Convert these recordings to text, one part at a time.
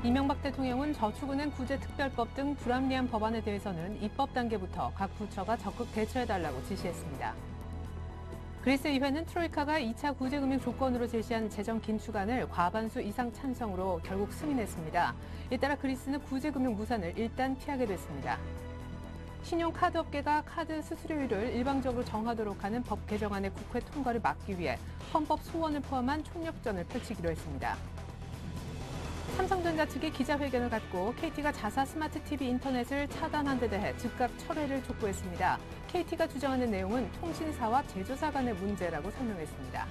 이명박 대통령은 저축은행 구제특별법 등 불합리한 법안에 대해서는 입법 단계부터 각 부처가 적극 대처해달라고 지시했습니다. 그리스 의회는 트로이카가 2차 구제금융 조건으로 제시한 재정 긴축안을 과반수 이상 찬성으로 결국 승인했습니다. 이에 따라 그리스는 구제금융 무산을 일단 피하게 됐습니다. 신용카드업계가 카드 수수료율을 일방적으로 정하도록 하는 법 개정안의 국회 통과를 막기 위해 헌법 소원을 포함한 총력전을 펼치기로 했습니다. 삼성전자 측이 기자회견을 갖고 KT가 자사 스마트 TV 인터넷을 차단한 데 대해 즉각 철회를 촉구했습니다. KT가 주장하는 내용은 통신사와 제조사 간의 문제라고 설명했습니다.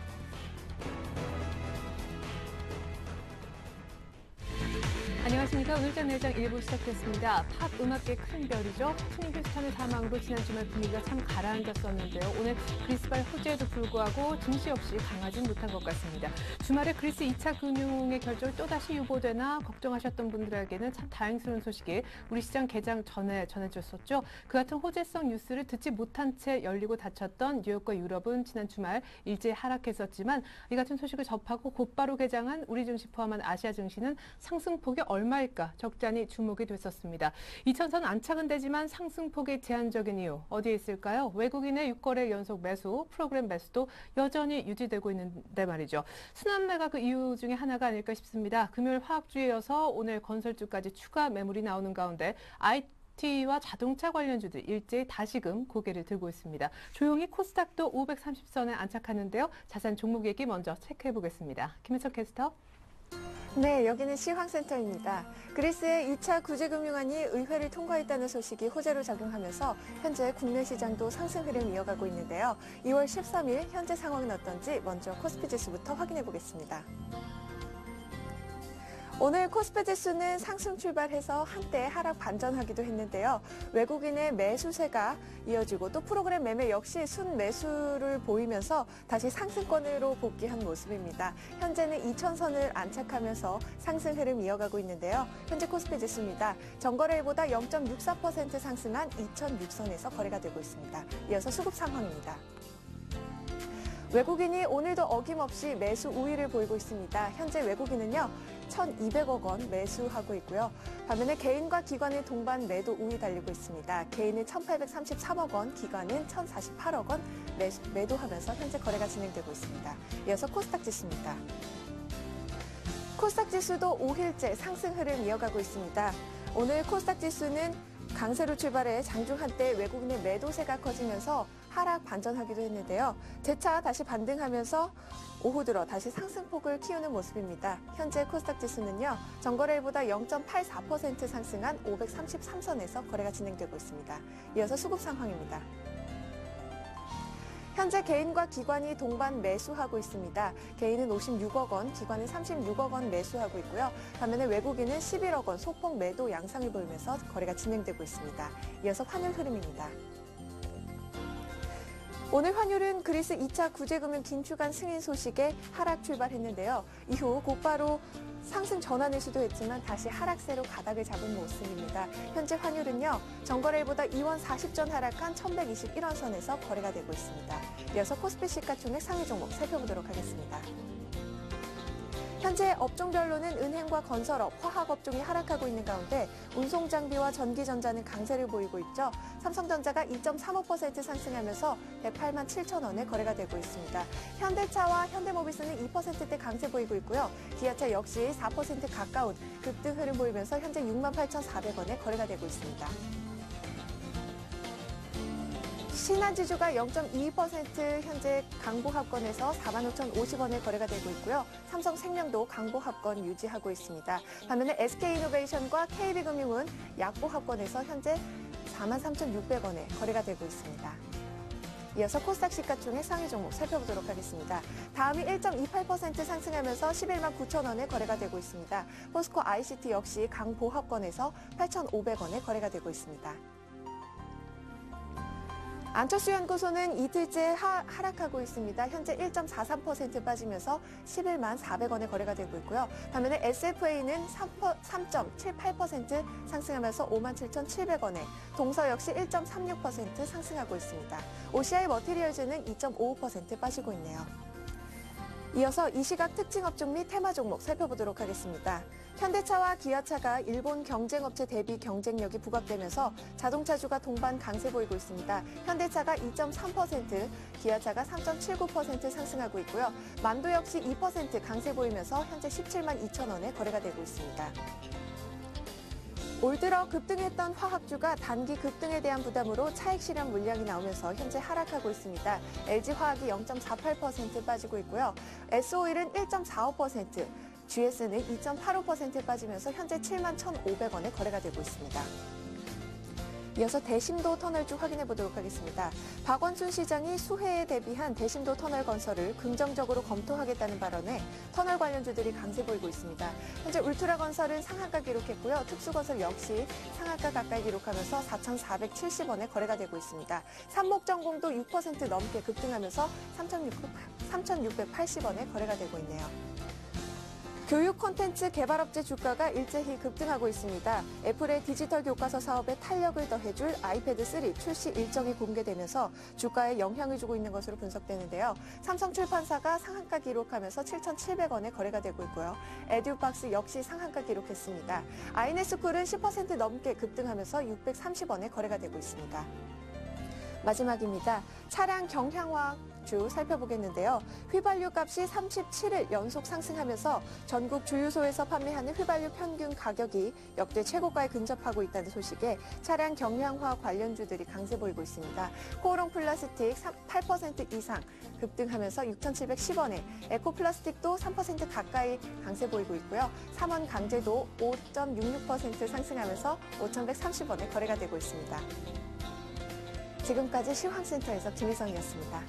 안녕하십니까. 오늘장 내장 1부 시작됐습니다. 팝 음악계 큰 별이죠. 트니 휴스턴의 사망으로 지난 주말 분위기가 참 가라앉았었는데요. 오늘 그리스발 호재에도 불구하고 증시 역시 강하진 못한 것 같습니다. 주말에 그리스 2차 금융의 결정이 또다시 유보되나 걱정하셨던 분들에게는 참 다행스러운 소식이 우리 시장 개장 전에 전해졌었죠. 그 같은 호재성 뉴스를 듣지 못한 채 열리고 닫혔던 뉴욕과 유럽은 지난 주말 일제히 하락했었지만 이 같은 소식을 접하고 곧바로 개장한 우리 증시 포함한 아시아 증시는 상승폭이 얼마일까 적잖이 주목이 됐었습니다. 2000선 안착은 되지만 상승폭이 제한적인 이유 어디에 있을까요? 외국인의 6거래 연속 매수, 프로그램 매수도 여전히 유지되고 있는데 말이죠. 순환매가 그 이유 중에 하나가 아닐까 싶습니다. 금요일 화학주에 오늘 건설주까지 추가 매물이 나오는 가운데 IT와 자동차 관련주들 일제히 다시금 고개를 들고 있습니다. 조용히 코스닥도 530선에 안착하는데요. 자산 종목 얘기 먼저 체크해 보겠습니다. 김혜철 캐스터. 네, 여기는 시황센터입니다. 그리스의 2차 구제금융안이 의회를 통과했다는 소식이 호재로 작용하면서 현재 국내 시장도 상승 흐름 이어가고 있는데요. 2월 13일 현재 상황은 어떤지 먼저 코스피 지수부터 확인해 보겠습니다. 오늘 코스피 지수는 상승 출발해서 한때 하락 반전하기도 했는데요. 외국인의 매수세가 이어지고 또 프로그램 매매 역시 순매수를 보이면서 다시 상승권으로 복귀한 모습입니다. 현재는 2000선을 안착하면서 상승 흐름 이어가고 있는데요. 현재 코스피 지수입니다. 전거래일보다 0.64% 상승한 2006선에서 거래가 되고 있습니다. 이어서 수급 상황입니다. 외국인이 오늘도 어김없이 매수 우위를 보이고 있습니다. 현재 외국인은요, 1,200억 원 매수하고 있고요. 반면에 개인과 기관의 동반 매도 우위 달리고 있습니다. 개인은 1,833억 원, 기관은 1,048억 원 매도하면서 현재 거래가 진행되고 있습니다. 이어서 코스닥 지수입니다. 코스닥 지수도 5일째 상승 흐름 이어가고 있습니다. 오늘 코스닥 지수는 강세로 출발해 장중 한때 외국인의 매도세가 커지면서 하락 반전하기도 했는데요. 재차 다시 반등하면서 오후 들어 다시 상승폭을 키우는 모습입니다. 현재 코스닥 지수는요, 전거래일보다 0.84% 상승한 533선에서 거래가 진행되고 있습니다. 이어서 수급 상황입니다. 현재 개인과 기관이 동반 매수하고 있습니다. 개인은 56억 원, 기관은 36억 원 매수하고 있고요. 반면에 외국인은 11억 원 소폭 매도 양상을 보이면서 거래가 진행되고 있습니다. 이어서 환율 흐름입니다. 오늘 환율은 그리스 2차 구제금융 긴축안 승인 소식에 하락 출발했는데요. 이후 곧바로 상승 전환을 시도했지만 다시 하락세로 가닥을 잡은 모습입니다. 현재 환율은요, 전거래일보다 2원 40전 하락한 1121원 선에서 거래가 되고 있습니다. 이어서 코스피 시가총액 상위 종목 살펴보도록 하겠습니다. 현재 업종별로는 은행과 건설업, 화학업종이 하락하고 있는 가운데 운송장비와 전기전자는 강세를 보이고 있죠. 삼성전자가 2.35% 상승하면서 108만 7천 원에 거래가 되고 있습니다. 현대차와 현대모비스는 2%대 강세 보이고 있고요. 기아차 역시 4% 가까운 급등 흐름 보이면서 현재 6만 8,400원에 거래가 되고 있습니다. 신한지주가 0.22% 현재 강보합권에서 45,050원에 거래가 되고 있고요. 삼성생명도 강보합권 유지하고 있습니다. 반면에 SK이노베이션과 KB금융은 약보합권에서 현재 43,600원에 거래가 되고 있습니다. 이어서 코스닥 시가총액 상위 종목 살펴보도록 하겠습니다. 다음이 1.28% 상승하면서 11만 9천 원에 거래가 되고 있습니다. 포스코 ICT 역시 강보합권에서 8,500원에 거래가 되고 있습니다. 안철수 연구소는 이틀째 하락하고 있습니다. 현재 1.43% 빠지면서 11만 400원에 거래가 되고 있고요. 반면에 SFA는 3.78% 상승하면서 5만 7,700원에, 동서 역시 1.36% 상승하고 있습니다. OCI 머티리얼즈는 2.55% 빠지고 있네요. 이어서 이 시각 특징 업종 및 테마 종목 살펴보도록 하겠습니다. 현대차와 기아차가 일본 경쟁업체 대비 경쟁력이 부각되면서 자동차주가 동반 강세 보이고 있습니다. 현대차가 2.3%, 기아차가 3.79% 상승하고 있고요. 만도 역시 2% 강세 보이면서 현재 17만 2천 원에 거래가 되고 있습니다. 올 들어 급등했던 화학주가 단기 급등에 대한 부담으로 차익 실현 물량이 나오면서 현재 하락하고 있습니다. LG화학이 0.48% 빠지고 있고요. S오일은 1.45%, GS는 2.85% 빠지면서 현재 7만 1,500원에 거래가 되고 있습니다. 이어서 대심도 터널주 확인해 보도록 하겠습니다. 박원순 시장이 수해에 대비한 대심도 터널 건설을 긍정적으로 검토하겠다는 발언에 터널 관련주들이 강세 보이고 있습니다. 현재 울트라건설은 상한가 기록했고요. 특수건설 역시 상한가 가까이 기록하면서 4,470원에 거래가 되고 있습니다. 삼목전공도 6% 넘게 급등하면서 3,680원에 거래가 되고 있네요. 교육 콘텐츠 개발업체 주가가 일제히 급등하고 있습니다. 애플의 디지털 교과서 사업에 탄력을 더해줄 아이패드 3 출시 일정이 공개되면서 주가에 영향을 주고 있는 것으로 분석되는데요. 삼성출판사가 상한가 기록하면서 7,700원에 거래가 되고 있고요. 에듀박스 역시 상한가 기록했습니다. 아이네스쿨은 10% 넘게 급등하면서 630원에 거래가 되고 있습니다. 마지막입니다. 차량 경향화주 살펴보겠는데요. 휘발유 값이 37일 연속 상승하면서 전국 주유소에서 판매하는 휘발유 평균 가격이 역대 최고가에 근접하고 있다는 소식에 차량 경량화 관련주들이 강세 보이고 있습니다. 코오롱 플라스틱 8% 이상 급등하면서 6,710원에, 에코플라스틱도 3% 가까이 강세 보이고 있고요. 삼원 강제도 5.66% 상승하면서 5,130원에 거래가 되고 있습니다. 지금까지 시황센터에서 김희성이었습니다.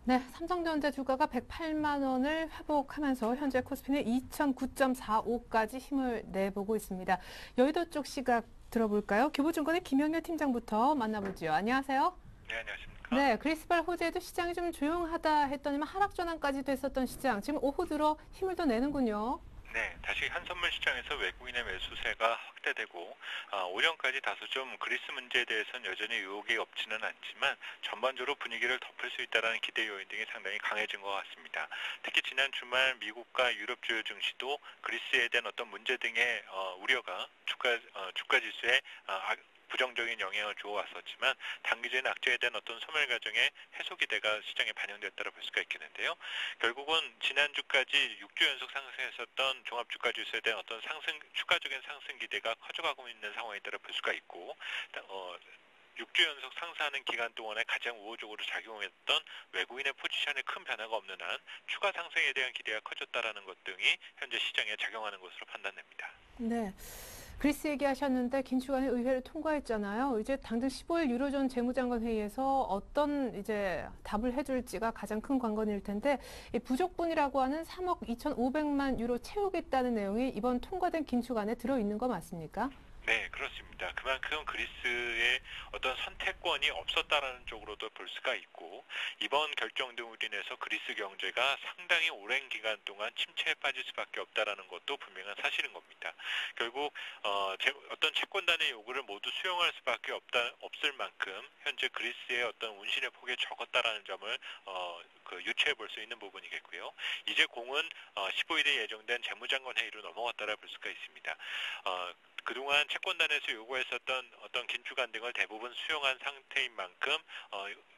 네, 삼성전자 주가가 108만 원을 회복하면서 현재 코스피는 2009.45까지 힘을 내보고 있습니다. 여의도 쪽 시각 들어볼까요? 교보증권의 김영렬 팀장부터 만나보죠. 안녕하세요. 네, 안녕하십니까. 네, 그리스발 호재도 시장이 좀 조용하다 했더니만 하락 전환까지 됐었던 시장, 지금 오후 들어 힘을 더 내는군요. 네, 다시 한선물 시장에서 외국인의 매수세가 확대되고 오전까지 다소 좀 그리스 문제에 대해서는 여전히 의혹이 없지는 않지만 전반적으로 분위기를 덮을 수 있다는 기대 요인 등이 상당히 강해진 것 같습니다. 특히 지난 주말 미국과 유럽 주요 증시도 그리스에 대한 어떤 문제 등의 우려가 주가 지수에 부정적인 영향을 주어왔었지만 단기적인 악재에 대한 어떤 소멸 과정의 해소 기대가 시장에 반영됐다고 볼 수가 있겠는데요. 결국은 지난주까지 6주 연속 상승했었던 종합주가지수에 대한 어떤 추가적인 상승 기대가 커져가고 있는 상황이라고 볼 수가 있고 6주 연속 상승하는 기간 동안에 가장 우호적으로 작용했던 외국인의 포지션에 큰 변화가 없는 한 추가 상승에 대한 기대가 커졌다라는 것 등이 현재 시장에 작용하는 것으로 판단됩니다. 네. 그리스 얘기하셨는데 긴축안이 의회를 통과했잖아요. 이제 당장 15일 유로존 재무장관 회의에서 어떤 이제 답을 해줄지가 가장 큰 관건일 텐데, 이 부족분이라고 하는 3억 2,500만 유로 채우겠다는 내용이 이번 통과된 긴축안에 들어있는 거 맞습니까? 네, 그렇습니다. 그만큼 그리스의 어떤 선택권이 없었다라는 쪽으로도 볼 수가 있고, 이번 결정 등으로 인해서 그리스 경제가 상당히 오랜 기간 동안 침체에 빠질 수밖에 없다라는 것도 분명한 사실인 겁니다. 결국 어떤 채권단의 요구를 모두 수용할 수밖에 없을 만큼 현재 그리스의 어떤 운신의 폭이 적었다라는 점을 유추해 볼 수 있는 부분이겠고요. 이제 공은 15일에 예정된 재무장관 회의로 넘어갔다라 볼 수가 있습니다. 그동안 채권단에서 요구했었던 어떤 긴축안 등을 대부분 수용한 상태인 만큼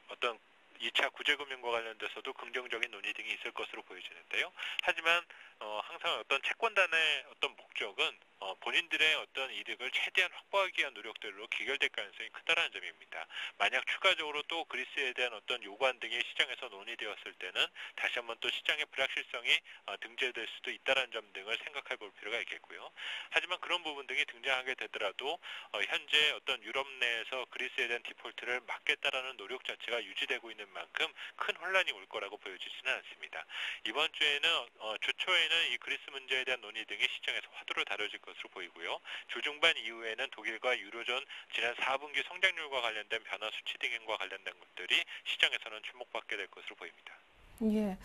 어떤 2차 구제금융과 관련돼서도 긍정적인 논의 등이 있을 것으로 보여지는데요. 하지만 항상 어떤 채권단의 어떤 목적은 본인들의 어떤 이득을 최대한 확보하기 위한 노력들로 기결될 가능성이 크다라는 점입니다. 만약 추가적으로 또 그리스에 대한 어떤 요구안 등이 시장에서 논의되었을 때는 다시 한번 또 시장의 불확실성이 등재될 수도 있다는 점 등을 생각해 볼 필요가 있겠고요. 하지만 그런 부분 등이 등장하게 되더라도 현재 어떤 유럽 내에서 그리스에 대한 디폴트를 막겠다라는 노력 자체가 유지되고 있는 만큼 큰 혼란이 올 거라고 보여지지는 않습니다. 이번 주에는 주 초에는 이 그리스 문제에 대한 논의 등이 시장에서 화두로 다뤄질 것으로 보이고요. 주중반 이후에는 독일과 유로존 지난 4분기 성장률과 관련된 변화 수치 등과 관련된 것들이 시장에서는 주목받게 될 것으로 보입니다. 예.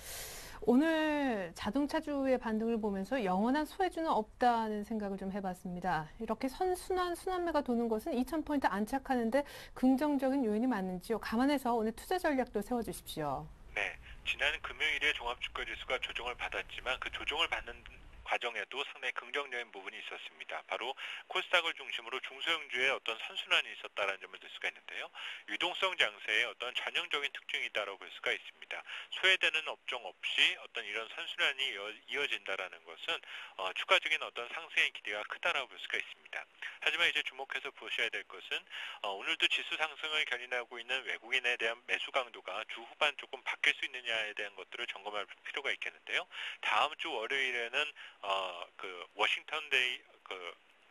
오늘 자동차주의 반등을 보면서 영원한 소외주는 없다는 생각을 좀 해봤습니다. 이렇게 순환매가 도는 것은 2,000포인트 안착하는데 긍정적인 요인이 맞는지요? 감안해서 오늘 투자 전략도 세워주십시오. 네. 지난 금요일에 종합주가지수가 조정을 받았지만 그 조정을 받는 과정에도 상당히 긍정적인 부분이 있었습니다. 바로 코스닥을 중심으로 중소형주의 어떤 선순환이 있었다는 점을 들 수가 있는데요. 유동성 장세의 어떤 전형적인 특징이다라고 볼 수가 있습니다. 소외되는 업종 없이 어떤 이런 선순환이 이어진다라는 것은 추가적인 어떤 상승의 기대가 크다라고 볼 수가 있습니다. 하지만 이제 주목해서 보셔야 될 것은 오늘도 지수 상승을 견인하고 있는 외국인에 대한 매수 강도가 주 후반 조금 바뀔 수 있느냐에 대한 것들을 점검할 필요가 있겠는데요. 다음 주 월요일에는 워싱턴 데이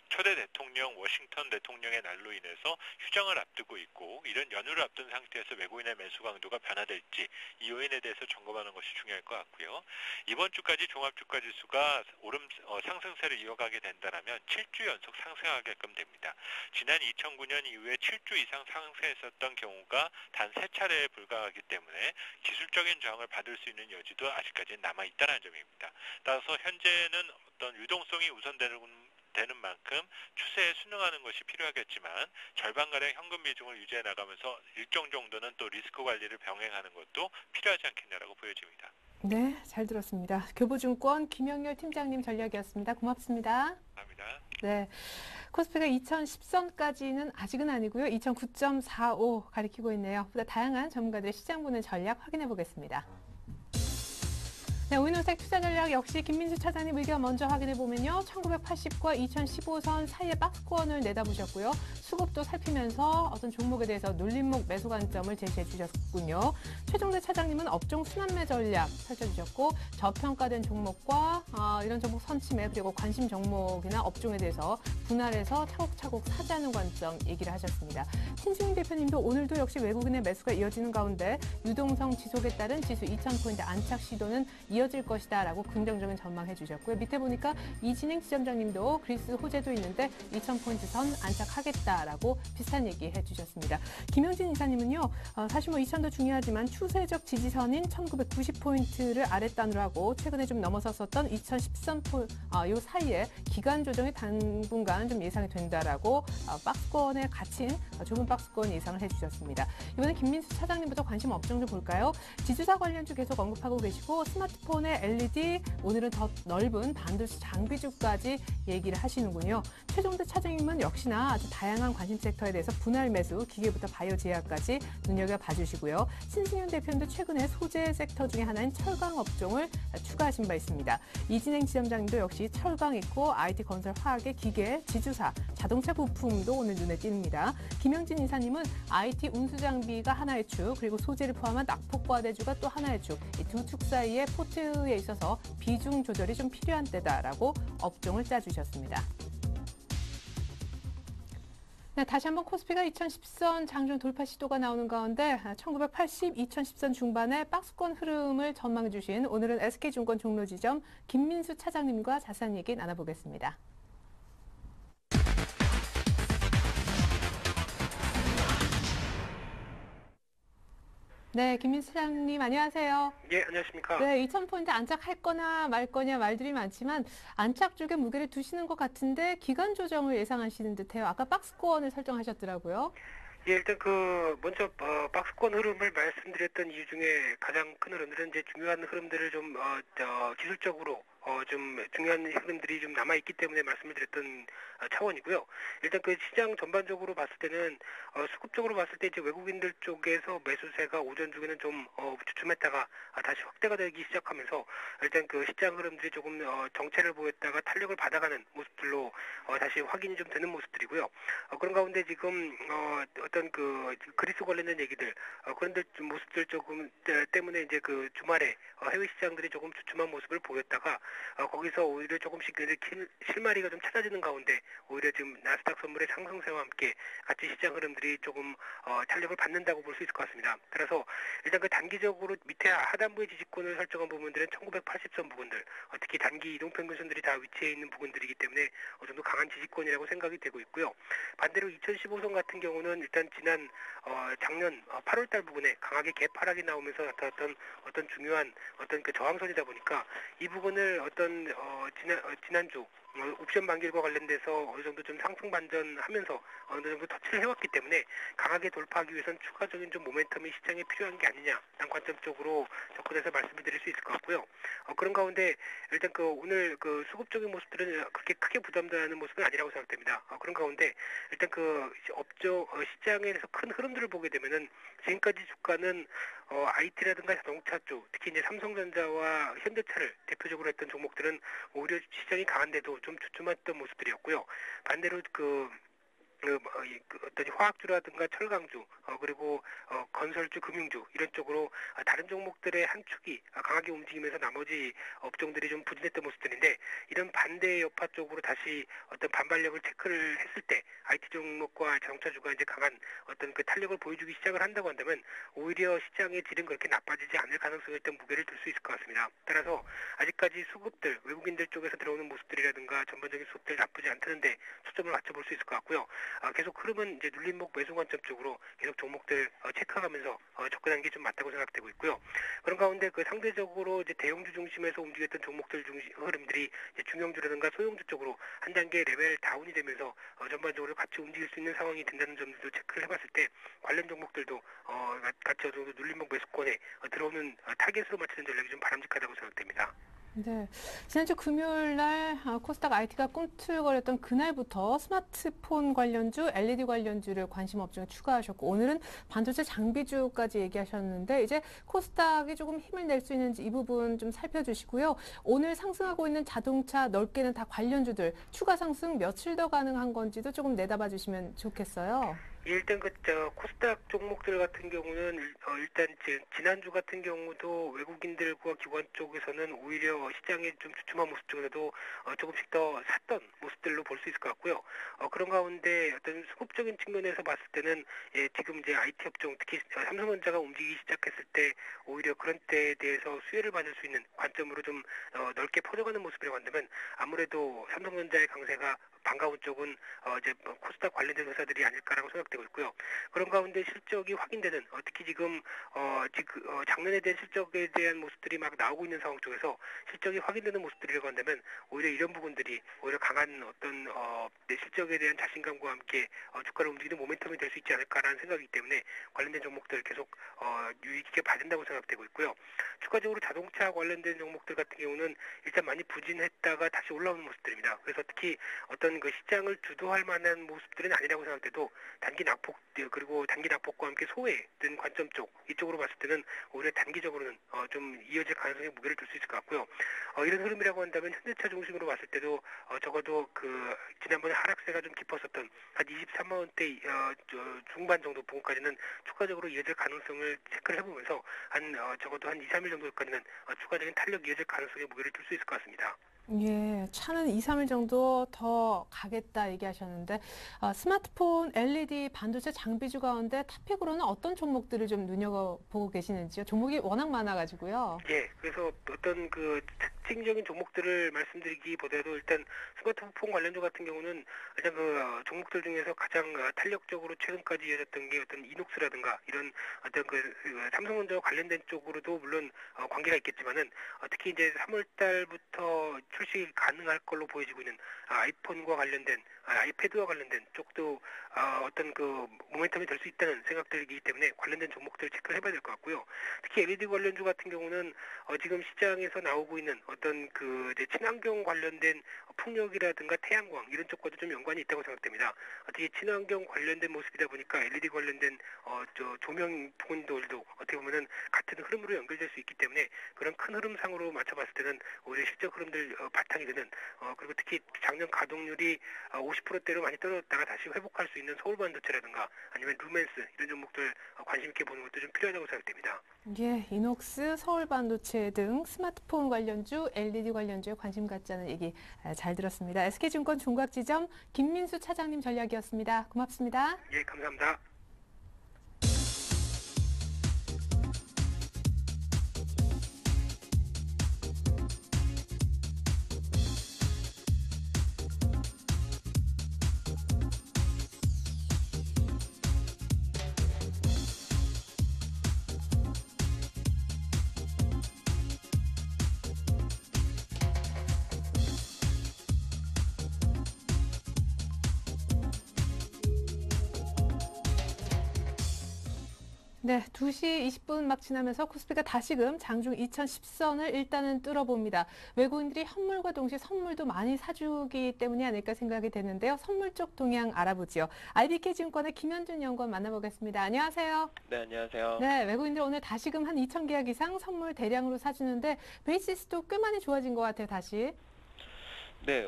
초대 대통령 워싱턴 대통령의 날로 인해서 휴정을 앞두고 있고 이런 연휴를 앞둔 상태에서 외국인의 매수 강도가 변화될지 이 요인에 대해서 점검하는 것이 중요할 것 같고요. 이번 주까지 종합주가지수가 상승세를 이어가게 된다면 7주 연속 상승하게끔 됩니다. 지난 2009년 이후에 7주 이상 상승했었던 경우가 단 3차례에 불과하기 때문에 기술적인 저항을 받을 수 있는 여지도 아직까지 남아있다는 점입니다. 따라서 현재는 어떤 유동성이 우선되는 만큼 추세에 순응하는 것이 필요하겠지만 절반가량 현금 비중을 유지해 나가면서 일정 정도는 또 리스크 관리를 병행하는 것도 필요하지 않겠냐라고 보여집니다. 네, 잘 들었습니다. 교보증권 김영렬 팀장님 전략이었습니다. 고맙습니다. 감사합니다. 네, 코스피가 2010선까지는 아직은 아니고요. 2009.45 가리키고 있네요. 보다 다양한 전문가들의 시장 보는 전략 확인해 보겠습니다. 네, 오인원색 투자전략 역시 김민수 차장님 의견 먼저 확인해 보면요. 1980과 2015선 사이의 박스권을 내다보셨고요. 수급도 살피면서 어떤 종목에 대해서 눌림목 매수 관점을 제시해 주셨군요. 최종대 차장님은 업종 순환매 전략 펼쳐주셨고 저평가된 종목과 이런 종목 선침해 그리고 관심 종목이나 업종에 대해서 분할해서 차곡차곡 사자는 관점 얘기를 하셨습니다. 신승윤 대표님도 오늘도 역시 외국인의 매수가 이어지는 가운데 유동성 지속에 따른 지수 2000포인트 안착 시도는 이어질 것이다라고 긍정적인 전망해 주셨고요. 밑에 보니까 이진행 지점장님도 그리스 호재도 있는데 2000포인트 선 안착하겠다라고 비슷한 얘기 해주셨습니다. 김영진 이사님은요. 사실 2000도 중요하지만 추세적 지지선인 1990포인트를 아랫단으로 하고 최근에 좀 넘어섰었던 2010선 요 사이에 기간 조정이 당분간 좀 예상이 된다라고 박스권에 갇힌 좁은 박스권 예상을 해주셨습니다. 이번에 김민수 차장님부터 관심 업종 좀 볼까요? 지주사 관련주 계속 언급하고 계시고 스마트폰의 LED, 오늘은 더 넓은 반도체 장비주까지 얘기를 하시는군요. 최종대 차장님은 역시나 아주 다양한 관심 섹터에 대해서 분할 매수, 기계부터 바이오 제약까지 눈여겨봐 주시고요. 신승윤 대표님도 최근에 소재 섹터 중에 하나인 철강 업종을 추가하신 바 있습니다. 이진행 지점장님도 역시 철강 있고 IT 건설 화학의 기계, 지주사, 자동차 부품도 오늘 눈에 띕니다. 김영진 이사님은 IT 운수장비가 하나의 축, 그리고 소재를 포함한 낙폭과대주가 또 하나의 축, 이 두 축 사이에 포트에 있어서 비중 조절이 좀 필요한 때다라고 업종을 짜주셨습니다. 네, 다시 한번 코스피가 2010선 장중 돌파 시도가 나오는 가운데 1980, 2010선 중반에 박스권 흐름을 전망해 주신 오늘은 SK증권 종로지점 김민수 차장님과 자세한 얘기 나눠보겠습니다. 네, 김민수 차장님 안녕하세요. 예, 안녕하십니까. 네, 2000포인트 안착할 거나 말 거냐 말들이 많지만 안착 쪽에 무게를 두시는 것 같은데 기간 조정을 예상하시는 듯해요. 아까 박스권을 설정하셨더라고요. 예, 일단 먼저 박스권 흐름을 말씀드렸던 이유 중에 가장 큰 흐름들은 이제 중요한 흐름들을 좀 기술적으로 좀 중요한 흐름들이 좀 남아있기 때문에 말씀을 드렸던 차원이고요. 일단 그 시장 전반적으로 봤을 때는 수급적으로 봤을 때 이제 외국인들 쪽에서 매수세가 오전 중에는 좀 주춤했다가 다시 확대가 되기 시작하면서 일단 그 시장 흐름들이 조금 정체를 보였다가 탄력을 받아가는 모습들로 다시 확인이 좀 되는 모습들이고요. 그런 가운데 지금 어떤 그 그리스 관련된 얘기들 그런 데 모습들 조금 때문에 이제 그 주말에 해외 시장들이 조금 주춤한 모습을 보였다가 거기서 오히려 조금씩 실마리가 좀 찾아지는 가운데 오히려 지금 나스닥 선물의 상승세와 함께 같이 시장 흐름들이 조금 탄력을 받는다고 볼 수 있을 것 같습니다. 따라서 일단 그 단기적으로 밑에 하단부의 지지권을 설정한 부분들은 1980선 부분들 특히 단기 이동평균선들이 다 위치해 있는 부분들이기 때문에 어느 정도 강한 지지권이라고 생각이 되고 있고요. 반대로 2015선 같은 경우는 일단 지난 작년 8월달 부분에 강하게 개파락이 나오면서 나타났던 어떤 중요한 어떤 그 저항선이다 보니까 이 부분을 어떤 지난주 옵션 만기일과 관련돼서 어느 정도 좀 상승 반전하면서 어느 정도 터치를 해왔기 때문에 강하게 돌파하기 위해서는 추가적인 좀 모멘텀이 시장에 필요한 게 아니냐라는 관점 쪽으로 접근해서 말씀을 드릴 수 있을 것 같고요. 그런 가운데 일단 오늘 수급적인 모습들은 그렇게 크게 부담되는 모습은 아니라고 생각됩니다. 그런 가운데 일단 업종 시장에서 큰 흐름들을 보게 되면은 지금까지 주가는 IT라든가 자동차 쪽, 특히 이제 삼성전자와 현대차를 대표적으로 했던 종목들은 오히려 시장이 강한데도 좀 주춤했던 모습들이었고요. 반대로 어떤 화학주라든가 철강주, 그리고 건설주, 금융주 이런 쪽으로 다른 종목들의 한 축이 강하게 움직이면서 나머지 업종들이 좀 부진했던 모습들인데, 이런 반대 여파 쪽으로 다시 어떤 반발력을 체크를 했을 때 IT 종목과 자동차주가 이제 강한 어떤 탄력을 보여주기 시작을 한다고 한다면 오히려 시장의 질은 그렇게 나빠지지 않을 가능성이 일단 무게를 둘 수 있을 것 같습니다. 따라서 아직까지 수급들, 외국인들 쪽에서 들어오는 모습들이라든가 전반적인 수급들 나쁘지 않다는데 초점을 맞춰볼 수 있을 것 같고요. 계속 흐름은 이제 눌림목 매수 관점 쪽으로 계속 종목들 체크하면서 접근하는 게 좀 맞다고 생각되고 있고요. 그런 가운데 상대적으로 이제 대형주 중심에서 움직였던 종목들 흐름들이 이제 중형주라든가 소형주 쪽으로 한 단계 레벨 다운이 되면서 전반적으로 같이 움직일 수 있는 상황이 된다는 점들도 체크를 해봤을 때 관련 종목들도 같이 어느 정도 눌림목 매수권에 들어오는 타겟으로 맞추는 전략이 좀 바람직하다고 생각됩니다. 네, 지난주 금요일 날 코스닥 IT가 꿈틀거렸던 그날부터 스마트폰 관련주, LED 관련주를 관심 업종에 추가하셨고, 오늘은 반도체 장비주까지 얘기하셨는데, 이제 코스닥이 조금 힘을 낼 수 있는지 이 부분 좀 살펴주시고요. 오늘 상승하고 있는 자동차 넓게는 다 관련주들 추가 상승 며칠 더 가능한 건지도 조금 내다봐 주시면 좋겠어요. 일단 코스닥 종목들 같은 경우는 일단 지난주 같은 경우도 외국인들과 기관 쪽에서는 오히려 시장에 좀 주춤한 모습 중에서도 조금씩 더 샀던 모습들로 볼 수 있을 것 같고요. 그런 가운데 어떤 수급적인 측면에서 봤을 때는 지금 이제 IT 업종, 특히 삼성전자가 움직이기 시작했을 때 오히려 그런 때에 대해서 수혜를 받을 수 있는 관점으로 좀 넓게 퍼져가는 모습이라고 한다면, 아무래도 삼성전자의 강세가 반가운 쪽은 이제 코스닥 관련된 회사들이 아닐까라고 생각되고 있고요. 그런 가운데 실적이 확인되는, 특히 지금 작년에 대한 실적에 대한 모습들이 막 나오고 있는 상황 쪽에서 실적이 확인되는 모습들이라고 한다면 오히려 이런 부분들이 오히려 강한 어떤 내 실적에 대한 자신감과 함께 주가를 움직이는 모멘텀이 될 수 있지 않을까라는 생각이기 때문에 관련된 종목들 계속 유의 깊게 봐야 된다고 생각되고 있고요. 추가적으로 자동차 관련된 종목들 같은 경우는 일단 많이 부진했다가 다시 올라오는 모습들입니다. 그래서 특히 어떤 시장을 주도할 만한 모습들은 아니라고 생각돼도 단기 낙폭, 그리고 단기 낙폭과 함께 소외된 관점 쪽, 이쪽으로 봤을 때는 오히려 단기적으로는 좀 이어질 가능성에 무게를 둘 수 있을 것 같고요. 이런 흐름이라고 한다면 현대차 중심으로 봤을 때도 적어도 지난번에 하락세가 좀 깊었었던 한 23만 원대 중반 정도 부분까지는 추가적으로 이어질 가능성을 체크를 해보면서 적어도 한 2, 3일 정도까지는 추가적인 탄력 이어질 가능성에 무게를 둘 수 있을 것 같습니다. 예, 차는 2, 3일 정도 더 가겠다 얘기하셨는데, 스마트폰, LED, 반도체 장비주 가운데 탑픽으로는 어떤 종목들을 좀 눈여겨보고 계시는지요? 종목이 워낙 많아가지고요. 예, 그래서 어떤 특징적인 종목들을 말씀드리기보다도 일단 스마트폰 관련주 같은 경우는 일단 종목들 중에서 가장 탄력적으로 최근까지 이어졌던 게 어떤 이녹스라든가 이런 어떤 삼성전자와 관련된 쪽으로도 물론 관계가 있겠지만은, 특히 이제 3월 달부터 출시 가능할 걸로 보여지고 있는 아이폰과 관련된, 아이패드와 관련된 쪽도 어떤 모멘텀이 될 수 있다는 생각들이기 때문에 관련된 종목들을 체크를 해봐야 될 것 같고요. 특히 LED 관련주 같은 경우는 지금 시장에서 나오고 있는 어떤 이제 친환경 관련된 풍력이라든가 태양광 이런 쪽과도 좀 연관이 있다고 생각됩니다. 특히 친환경 관련된 모습이다 보니까 LED 관련된 조명 부분들도 어떻게 보면은 같은 흐름으로 연결될 수 있기 때문에 그런 큰 흐름상으로 맞춰봤을 때는 오히려 실적 흐름들 바탕이 되는, 그리고 특히 작년 가동률이 50%대로 많이 떨어졌다가 다시 회복할 수 있는 서울반도체라든가 아니면 루멘스 이런 종목들 관심 있게 보는 것도 좀 필요하다고 생각됩니다. 예, 이녹스, 서울반도체 등 스마트폰 관련주, LED 관련주에 관심 갖자는 얘기 잘 들었습니다. SK증권 종각지점 김민수 차장님 전략이었습니다. 고맙습니다. 예, 감사합니다. 네, 2시 20분 막 지나면서 코스피가 다시금 장중 2010선을 일단은 뚫어봅니다. 외국인들이 현물과 동시에 선물도 많이 사주기 때문이 아닐까 생각이 되는데요. 선물 쪽 동향 알아보죠. IBK증권의 김현준 연구원 만나보겠습니다. 안녕하세요. 네, 안녕하세요. 네, 외국인들 오늘 다시금 한 2,000계약 이상 선물 대량으로 사주는데 베이시스도 꽤 많이 좋아진 것 같아요, 다시. 네,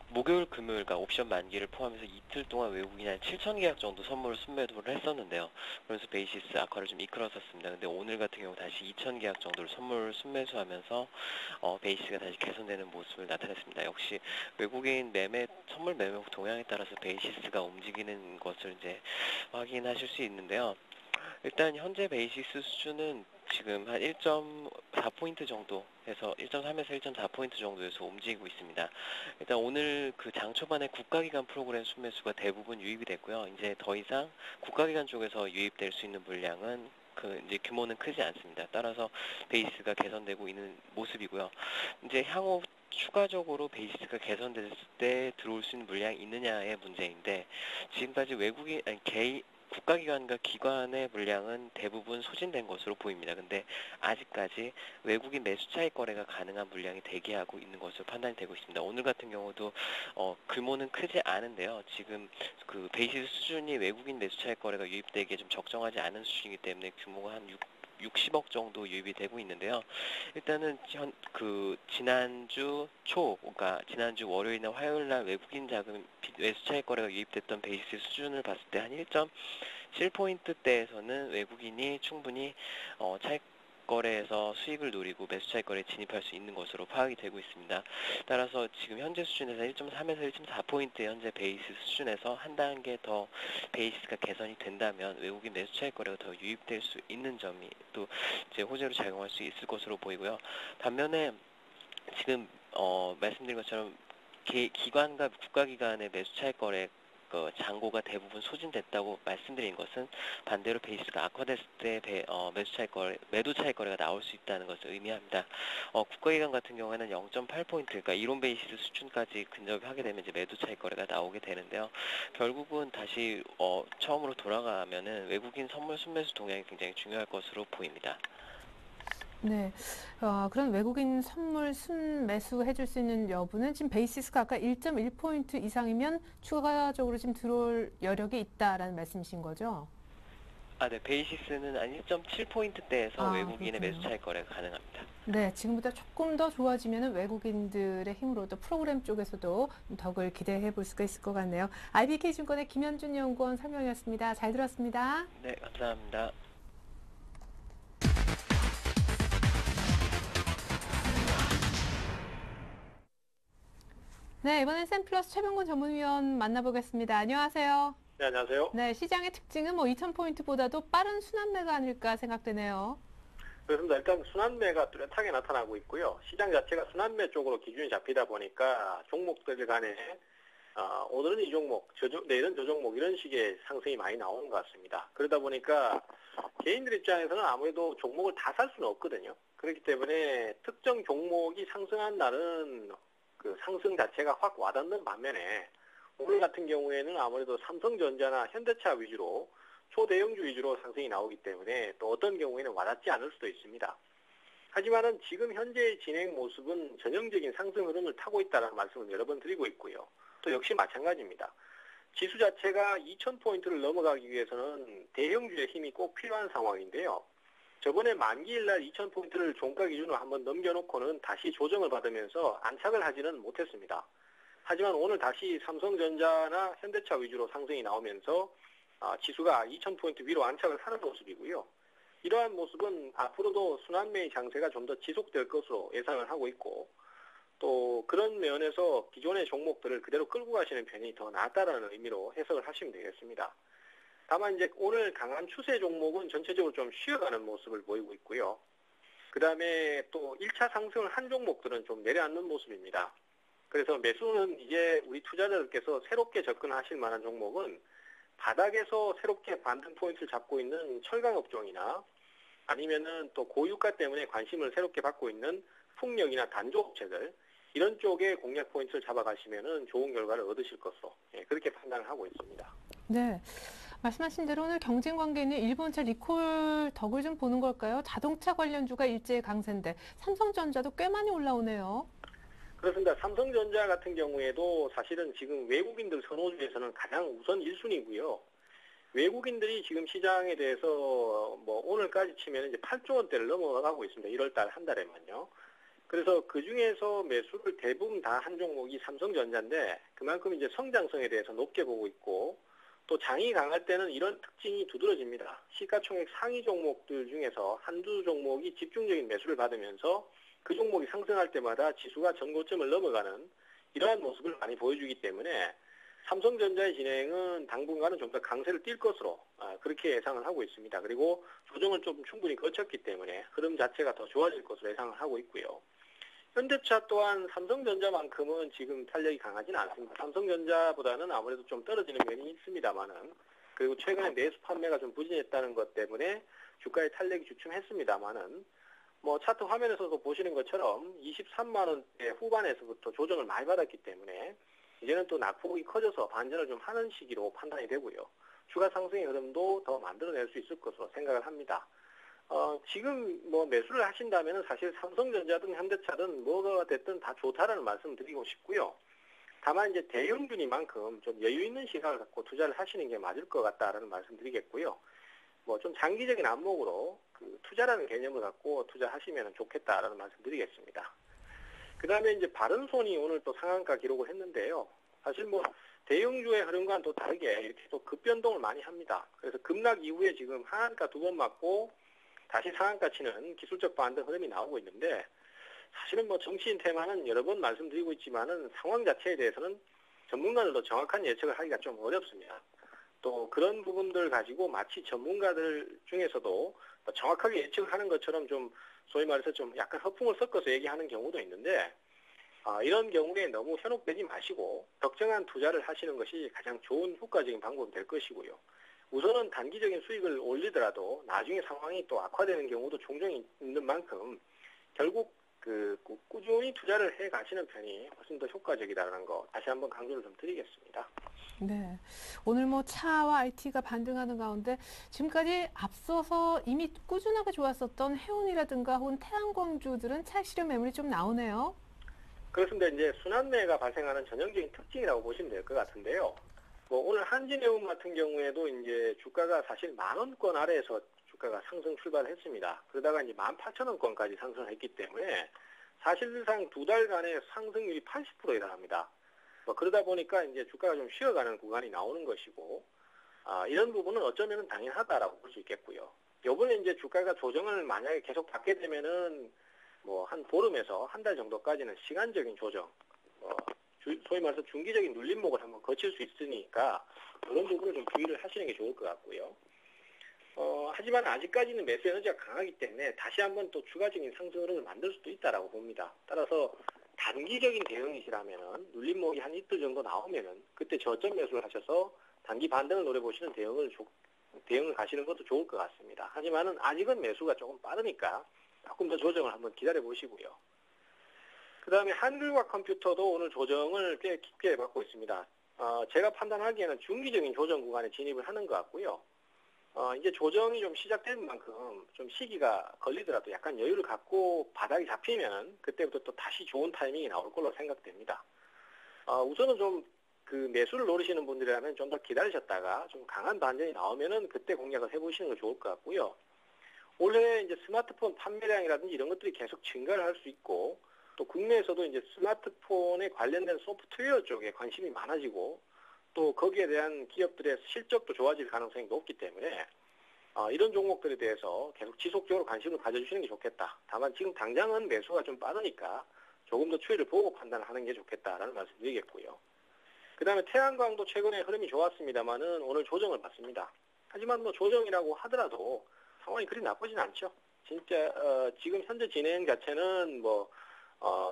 목요일, 금요일, 그러니까 옵션 만기를 포함해서 이틀 동안 외국인이 한 7,000계약 정도 선물 순매도를 했었는데요. 그래서 베이시스 악화를 좀 이끌었었습니다. 근데 오늘 같은 경우 다시 2,000계약 정도를 선물 순매수하면서 베이시스가 다시 개선되는 모습을 나타냈습니다. 역시 외국인 선물 매매 동향에 따라서 베이시스가 움직이는 것을 이제 확인하실 수 있는데요. 일단 현재 베이시스 수준은 지금 한 1.4포인트 정도에서 1.3에서 1.4포인트 정도에서 움직이고 있습니다. 일단 오늘 그 장 초반에 국가기관 프로그램 순매수가 대부분 유입이 됐고요. 이제 더 이상 국가기관 쪽에서 유입될 수 있는 물량은 이제 규모는 크지 않습니다. 따라서 베이스가 개선되고 있는 모습이고요. 이제 향후 추가적으로 베이스가 개선됐을 때 들어올 수 있는 물량이 있느냐의 문제인데 지금까지 국가기관과 기관의 물량은 대부분 소진된 것으로 보입니다. 근데 아직까지 외국인 매수 차익 거래가 가능한 물량이 대기하고 있는 것으로 판단이 되고 있습니다. 오늘 같은 경우도 규모는 크지 않은데요. 지금 그 베이시스 수준이 외국인 매수 차익 거래가 유입되기에 좀 적정하지 않은 수준이기 때문에 규모가 한 60억 정도 유입이 되고 있는데요. 일단은 그러니까 지난주 월요일이나 화요일날 외국인 자금 매수 차익 거래가 유입됐던 베이스 수준을 봤을 때 한 1.7포인트대에서는 외국인이 충분히 차익 거래에서 수익을 노리고 매수 차익 거래에 진입할 수 있는 것으로 파악이 되고 있습니다. 따라서 지금 현재 수준에서 1.3에서 1.4포인트 현재 베이스 수준에서 한 단계 더 베이스가 개선이 된다면 외국인 매수 차익 거래가 더 유입될 수 있는 점이 또 이제 호재로 작용할 수 있을 것으로 보이고요. 반면에 지금 말씀드린 것처럼 기관과 국가기관의 매수 차익 거래 잔고가 대부분 소진됐다고 말씀드린 것은 반대로 베이스가 악화됐을 때 매도 차익 거래가 나올 수 있다는 것을 의미합니다. 국가기관 같은 경우에는 0.8포인트, 그러니까 이론 베이시스 수준까지 근접하게 되면 이제 매도 차익 거래가 나오게 되는데요. 결국은 다시 처음으로 돌아가면은 외국인 선물 순매수 동향이 굉장히 중요할 것으로 보입니다. 네, 그런 외국인 선물 순매수 해줄 수 있는 여부는 지금 베이시스가 아까 1.1포인트 이상이면 추가적으로 지금 들어올 여력이 있다라는 말씀이신 거죠? 네, 베이시스는 한 1.7포인트대에서 외국인의 그렇군요. 매수 차익 거래가 가능합니다. 네, 지금보다 조금 더 좋아지면 외국인들의 힘으로 또 프로그램 쪽에서도 덕을 기대해 볼 수가 있을 것 같네요. IBK증권의 김현준 연구원 설명이었습니다. 잘 들었습니다. 네, 감사합니다. 네, 이번엔 샘플러스 최병곤 전문위원 만나보겠습니다. 안녕하세요. 네, 안녕하세요. 네, 시장의 특징은 2,000포인트보다도 빠른 순환매가 아닐까 생각되네요. 그렇습니다. 일단 순환매가 뚜렷하게 나타나고 있고요. 시장 자체가 순환매 쪽으로 기준이 잡히다 보니까 종목들 간에 오늘은 이 종목, 내일은 저 종목 이런 식의 상승이 많이 나오는 것 같습니다. 그러다 보니까 개인들 입장에서는 아무래도 종목을 다 살 수는 없거든요. 그렇기 때문에 특정 종목이 상승한 날은 그 상승 자체가 확 와닿는 반면에 오늘 같은 경우에는 아무래도 삼성전자나 현대차 위주로 초대형주 위주로 상승이 나오기 때문에 또 어떤 경우에는 와닿지 않을 수도 있습니다. 하지만은 지금 현재의 진행 모습은 전형적인 상승 흐름을 타고 있다는 말씀을 여러 번 드리고 있고요. 또 역시 마찬가지입니다. 지수 자체가 2,000포인트를 넘어가기 위해서는 대형주의 힘이 꼭 필요한 상황인데요. 저번에 만기일 날 2,000포인트를 종가 기준으로 한번 넘겨놓고는 다시 조정을 받으면서 안착을 하지는 못했습니다. 하지만 오늘 다시 삼성전자나 현대차 위주로 상승이 나오면서 지수가 2,000포인트 위로 안착을 하는 모습이고요. 이러한 모습은 앞으로도 순환매의 장세가 좀 더 지속될 것으로 예상을 하고 있고 또 그런 면에서 기존의 종목들을 그대로 끌고 가시는 편이 더 낫다라는 의미로 해석을 하시면 되겠습니다. 다만 이제 오늘 강한 추세 종목은 전체적으로 좀 쉬어가는 모습을 보이고 있고요. 그 다음에 또 1차 상승을 한 종목들은 좀 내려앉는 모습입니다. 그래서 매수는 이제 우리 투자자들께서 새롭게 접근하실 만한 종목은 바닥에서 새롭게 반등 포인트를 잡고 있는 철강 업종이나 아니면은 또 고유가 때문에 관심을 새롭게 받고 있는 풍력이나 단조업체들 이런 쪽에 공략 포인트를 잡아가시면은 좋은 결과를 얻으실 것으로 그렇게 판단을 하고 있습니다. 네. 말씀하신 대로 오늘 경쟁 관계에 있는 일본차 리콜 덕을 좀 보는 걸까요? 자동차 관련주가 일제히 강세인데 삼성전자도 꽤 많이 올라오네요. 그렇습니다. 삼성전자 같은 경우에도 사실은 지금 외국인들 선호주에서는 가장 우선 1순위고요. 외국인들이 지금 시장에 대해서 뭐 오늘까지 치면 이제 8조 원대를 넘어가고 있습니다. 1월 달 한 달에만요. 그래서 그 중에서 매수를 대부분 다 한 종목이 삼성전자인데 그만큼 이제 성장성에 대해서 높게 보고 있고 또 장이 강할 때는 이런 특징이 두드러집니다. 시가총액 상위 종목들 중에서 한두 종목이 집중적인 매수를 받으면서 그 종목이 상승할 때마다 지수가 전고점을 넘어가는 이러한 모습을 많이 보여주기 때문에 삼성전자의 진행은 당분간은 좀 더 강세를 띌 것으로 그렇게 예상을 하고 있습니다. 그리고 조정을 좀 충분히 거쳤기 때문에 흐름 자체가 더 좋아질 것으로 예상을 하고 있고요. 현대차 또한 삼성전자만큼은 지금 탄력이 강하지는 않습니다. 삼성전자보다는 아무래도 좀 떨어지는 면이 있습니다만은 그리고 최근에 내수 판매가 좀 부진했다는 것 때문에 주가의 탄력이 주춤했습니다만은 뭐 차트 화면에서도 보시는 것처럼 23만 원대 후반에서부터 조정을 많이 받았기 때문에 이제는 또 낙폭이 커져서 반전을 좀 하는 시기로 판단이 되고요. 추가 상승의 흐름도 더 만들어낼 수 있을 것으로 생각을 합니다. 지금 뭐 매수를 하신다면 사실 삼성전자든 현대차든 뭐가 됐든 다 좋다라는 말씀 드리고 싶고요. 다만 이제 대형주니만큼 좀 여유 있는 시각을 갖고 투자를 하시는 게 맞을 것 같다라는 말씀 드리겠고요. 뭐 좀 장기적인 안목으로 그 투자라는 개념을 갖고 투자하시면 좋겠다라는 말씀 드리겠습니다. 그 다음에 이제 바른손이 오늘 또 상한가 기록을 했는데요. 사실 뭐 대형주의 흐름과는 또 다르게 이렇게 또 급변동을 많이 합니다. 그래서 급락 이후에 지금 하한가 2번 맞고 다시 상한가 치는 기술적 반등 흐름이 나오고 있는데 사실은 뭐 정치인 테마는 여러 번 말씀드리고 있지만은 상황 자체에 대해서는 전문가들도 정확한 예측을 하기가 좀 어렵습니다. 또 그런 부분들 가지고 마치 전문가들 중에서도 정확하게 예측을 하는 것처럼 좀 소위 말해서 좀 약간 허풍을 섞어서 얘기하는 경우도 있는데 이런 경우에 너무 현혹되지 마시고 적정한 투자를 하시는 것이 가장 좋은 효과적인 방법이 될 것이고요. 우선은 단기적인 수익을 올리더라도 나중에 상황이 또 악화되는 경우도 종종 있는 만큼 결국 그 꾸준히 투자를 해 가시는 편이 훨씬 더 효과적이다라는 거 다시 한번 강조를 좀 드리겠습니다. 네. 오늘 뭐 차와 IT가 반등하는 가운데 지금까지 앞서서 이미 꾸준하게 좋았었던 해운이라든가 혹은 태양광주들은 차익 실현 매물이 좀 나오네요. 그렇습니다. 이제 순환매가 발생하는 전형적인 특징이라고 보시면 될 것 같은데요. 뭐 오늘 한진해운 같은 경우에도 이제 주가가 사실 10,000원권 아래에서 주가가 상승 출발했습니다. 그러다가 이제 18,000원권까지 상승했기 때문에 사실상 두 달간의 상승률이 80%에 달합니다. 뭐 그러다 보니까 이제 주가가 좀 쉬어가는 구간이 나오는 것이고, 이런 부분은 어쩌면은 당연하다라고 볼 수 있겠고요. 요번에 이제 주가가 조정을 만약에 계속 받게 되면은 뭐 한 보름에서 한 달 정도까지는 시간적인 조정, 소위 말해서 중기적인 눌림목을 한번 거칠 수 있으니까 그런 부분을 좀 주의를 하시는 게 좋을 것 같고요. 하지만 아직까지는 매수 에너지가 강하기 때문에 다시 한번 또 추가적인 상승 흐름을 만들 수도 있다라고 봅니다. 따라서 단기적인 대응이시라면은 눌림목이 한 이틀 정도 나오면은 그때 저점 매수를 하셔서 단기 반등을 노려보시는 대응을 가시는 것도 좋을 것 같습니다. 하지만은 아직은 매수가 조금 빠르니까 조금 더 조정을 한번 기다려 보시고요. 그 다음에 한글과 컴퓨터도 오늘 조정을 꽤 깊게 받고 있습니다. 제가 판단하기에는 중기적인 조정 구간에 진입을 하는 것 같고요. 이제 조정이 좀 시작된 만큼 좀 시기가 걸리더라도 약간 여유를 갖고 바닥이 잡히면 그때부터 또 다시 좋은 타이밍이 나올 걸로 생각됩니다. 우선은 좀 그 매수를 노리시는 분들이라면 좀 더 기다리셨다가 좀 강한 반전이 나오면은 그때 공략을 해보시는 게 좋을 것 같고요. 올해 이제 스마트폰 판매량이라든지 이런 것들이 계속 증가를 할 수 있고 또 국내에서도 이제 스마트폰에 관련된 소프트웨어 쪽에 관심이 많아지고 또 거기에 대한 기업들의 실적도 좋아질 가능성이 높기 때문에 이런 종목들에 대해서 계속 지속적으로 관심을 가져주시는 게 좋겠다. 다만 지금 당장은 매수가 좀 빠르니까 조금 더 추이를 보고 판단하는 게 좋겠다라는 말씀 드리겠고요. 그 다음에 태양광도 최근에 흐름이 좋았습니다만은 오늘 조정을 받습니다. 하지만 뭐 조정이라고 하더라도 상황이 그리 나쁘진 않죠. 진짜 지금 현재 진행 자체는 뭐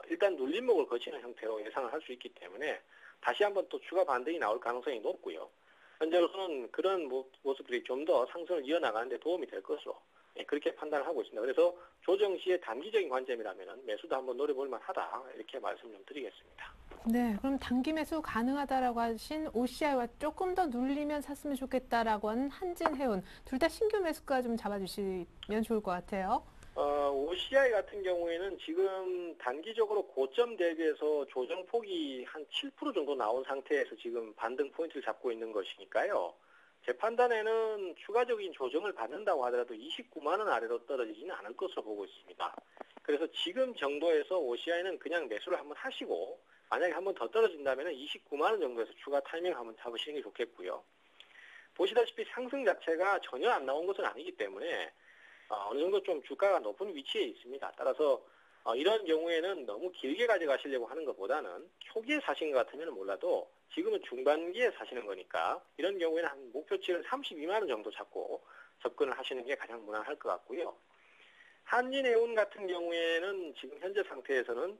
일단 눌림목을 거치는 형태로 예상을 할 수 있기 때문에 다시 한번 또 추가 반등이 나올 가능성이 높고요. 현재로서는 그런 모습들이 좀 더 상승을 이어나가는 데 도움이 될 것으로 그렇게 판단을 하고 있습니다. 그래서 조정 시에 단기적인 관점이라면 매수도 한번 노려볼 만하다 이렇게 말씀 좀 드리겠습니다. 네, 그럼 단기 매수 가능하다라고 하신 OCI와 조금 더 눌리면 샀으면 좋겠다라고 하는 한진해운 둘 다 신규 매수가 좀 잡아주시면 좋을 것 같아요. OCI 같은 경우에는 지금 단기적으로 고점 대비해서 조정폭이 한 7% 정도 나온 상태에서 지금 반등 포인트를 잡고 있는 것이니까요. 제 판단에는 추가적인 조정을 받는다고 하더라도 29만 원 아래로 떨어지지는 않을 것으로 보고 있습니다. 그래서 지금 정도에서 OCI는 그냥 매수를 한번 하시고 만약에 한번 더 떨어진다면 29만 원 정도에서 추가 타이밍 한번 잡으시는 게 좋겠고요. 보시다시피 상승 자체가 전혀 안 나온 것은 아니기 때문에 어느 정도 좀 주가가 높은 위치에 있습니다. 따라서 이런 경우에는 너무 길게 가져가시려고 하는 것보다는 초기에 사신 것 같으면 몰라도 지금은 중반기에 사시는 거니까 이런 경우에는 한 목표치를 32만 원 정도 잡고 접근을 하시는 게 가장 무난할 것 같고요. 한진해운 같은 경우에는 지금 현재 상태에서는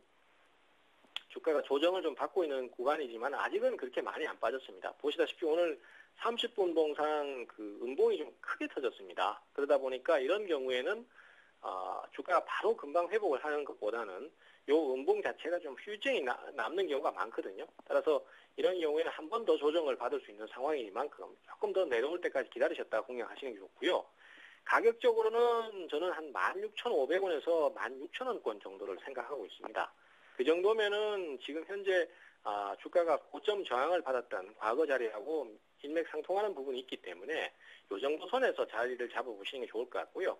주가가 조정을 좀 받고 있는 구간이지만 아직은 그렇게 많이 안 빠졌습니다. 보시다시피 오늘 30분 봉상 그 음봉이 좀 크게 터졌습니다. 그러다 보니까 이런 경우에는 주가가 바로 금방 회복을 하는 것보다는 요 음봉 자체가 좀 휴증이 남는 경우가 많거든요. 따라서 이런 경우에는 한 번 더 조정을 받을 수 있는 상황이니만큼 조금 더 내려올 때까지 기다리셨다가 공략하시는 게 좋고요. 가격적으로는 저는 한 16,500원에서 16,000원권 정도를 생각하고 있습니다. 그 정도면은 지금 현재 주가가 고점 저항을 받았던 과거 자리하고 일맥상통하는 부분이 있기 때문에 이 정도 선에서 자리를 잡아보시는 게 좋을 것 같고요.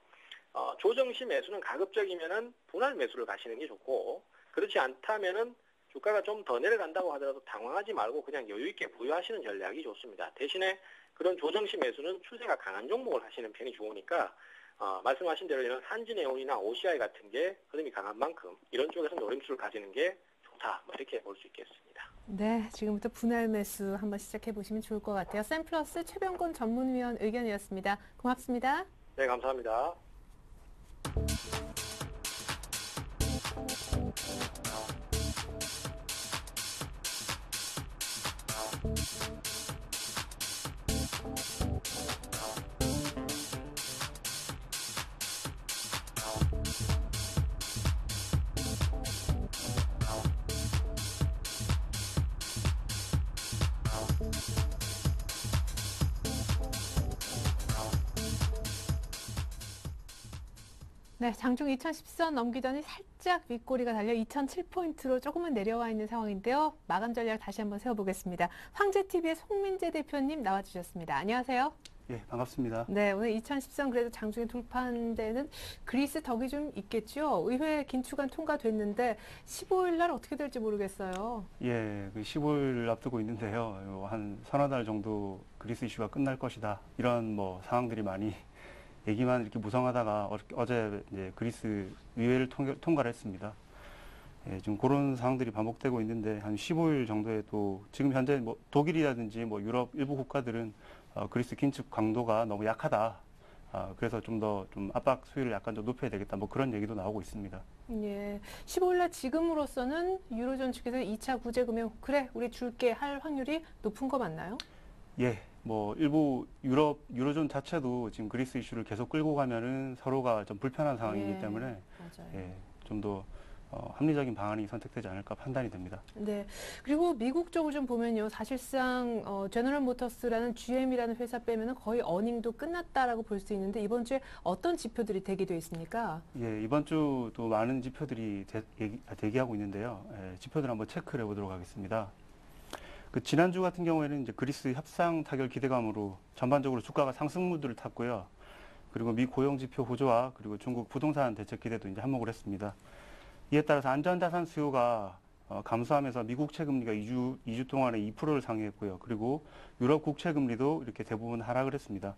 조정 시 매수는 가급적이면은 분할 매수를 가시는 게 좋고 그렇지 않다면은 주가가 좀 더 내려간다고 하더라도 당황하지 말고 그냥 여유 있게 보유하시는 전략이 좋습니다. 대신에 그런 조정 시 매수는 추세가 강한 종목을 하시는 편이 좋으니까 말씀하신 대로 이런 한진해운이나 OCI 같은 게 흐름이 강한 만큼 이런 쪽에서 노림수를 가지는 게 좋다. 이렇게 볼 수 있겠습니다. 네, 지금부터 분할 매수 한번 시작해 보시면 좋을 것 같아요. 샘플러스 최병권 전문위원 의견이었습니다. 고맙습니다. 네, 감사합니다. 네, 장중 2010선 넘기더니 살짝 윗꼬리가 달려 2007포인트로 조금은 내려와 있는 상황인데요. 마감 전략 다시 한번 세워보겠습니다. 황제TV의 송민재 대표님 나와주셨습니다. 안녕하세요. 예, 반갑습니다. 네, 오늘 2010선 그래도 장중에 돌파한 데는 그리스 덕이 좀 있겠죠. 의회 긴축안 통과됐는데 15일 날 어떻게 될지 모르겠어요. 예, 그 15일 앞두고 있는데요. 한 서너 달 정도 그리스 이슈가 끝날 것이다. 이런 뭐 상황들이 많이 얘기만 이렇게 무성하다가 어제 이제 그리스 의회를 통과를 했습니다. 예, 지금 그런 상황들이 반복되고 있는데 한 15일 정도에 또 지금 현재 뭐 독일이라든지 뭐 유럽 일부 국가들은 그리스 긴축 강도가 너무 약하다. 그래서 좀 더 좀 압박 수위를 약간 좀 높여야 되겠다. 뭐 그런 얘기도 나오고 있습니다. 예, 15일 날 지금으로서는 유로존 측에서 2차 구제 금액 그래 우리 줄게 할 확률이 높은 거 맞나요? 예, 뭐 일부 유로존 자체도 지금 그리스 이슈를 계속 끌고 가면은 서로가 좀 불편한 상황이기 때문에 맞아요. 예, 좀 더 합리적인 방안이 선택되지 않을까 판단이 됩니다. 네. 그리고 미국 쪽을 좀 보면요. 사실상 제너럴 모터스라는 GM이라는 회사 빼면은 거의 어닝도 끝났다라고 볼 수 있는데 이번 주에 어떤 지표들이 대기되어 있습니까? 예, 이번 주도 많은 지표들이 대기하고 있는데요. 예, 지표들 한번 체크를 해보도록 하겠습니다. 그 지난주 같은 경우에는 이제 그리스 협상 타결 기대감으로 전반적으로 주가가 상승 무드를 탔고요. 그리고 미 고용 지표 호조와 그리고 중국 부동산 대책 기대도 이제 한몫을 했습니다. 이에 따라서 안전자산 수요가 감소하면서 미국 채금리가 2주 동안에 2%를 상회했고요. 그리고 유럽 국채 금리도 이렇게 대부분 하락을 했습니다.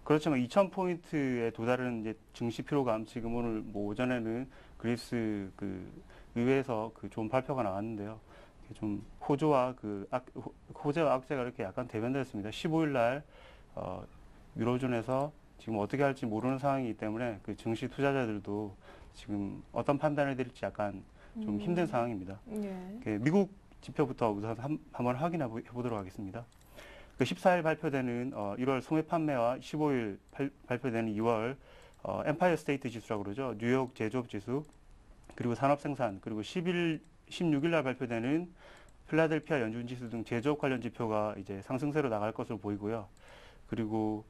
그렇지만 2,000포인트에 도달하는 이제 증시 피로감, 지금 오늘 뭐 오전에는 그리스 그 의회에서 그 좋은 발표가 나왔는데요. 좀 호조와 호재와 악재가 이렇게 약간 대변됐습니다. 15일 날 유로존에서 지금 어떻게 할지 모르는 상황이기 때문에 그 증시 투자자들도 지금 어떤 판단을 내릴지 약간 좀 힘든 상황입니다. 예. 미국 지표부터 우선 한번 확인해 보도록 하겠습니다. 그 14일 발표되는 1월 소매 판매와 15일 발표되는 2월 엠파이어 스테이트 지수라고 그러죠. 뉴욕 제조업 지수, 그리고 산업 생산, 그리고 16일 날 발표되는 필라델피아 연준 지수 등 제조업 관련 지표가 이제 상승세로 나갈 것으로 보이고요. 그리고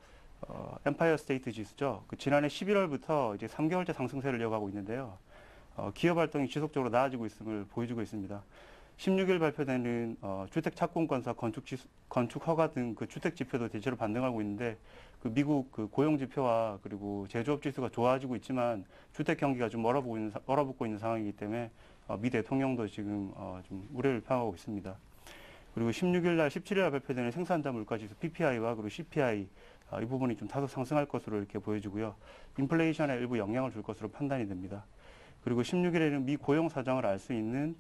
엠파이어 스테이트 지수죠. 그 지난해 11월부터 이제 3개월째 상승세를 이어가고 있는데요. 기업 활동이 지속적으로 나아지고 있음을 보여주고 있습니다. 16일 발표되는 주택 착공 건사, 건축 허가 등 그 주택 지표도 대체로 반등하고 있는데 그 미국 그 고용 지표와 그리고 제조업 지수가 좋아지고 있지만 주택 경기가 좀 얼어붙고 있는 상황이기 때문에 미 대통령도 지금 좀 우려를 표하고 있습니다. 그리고 16일 날, 17일 날 발표되는 생산자 물가 지수 PPI와 그리고 CPI 이 부분이 좀 다소 상승할 것으로 이렇게 보여지고요. 인플레이션에 일부 영향을 줄 것으로 판단이 됩니다. 그리고 16일에는 미 고용 사정을 알 수 있는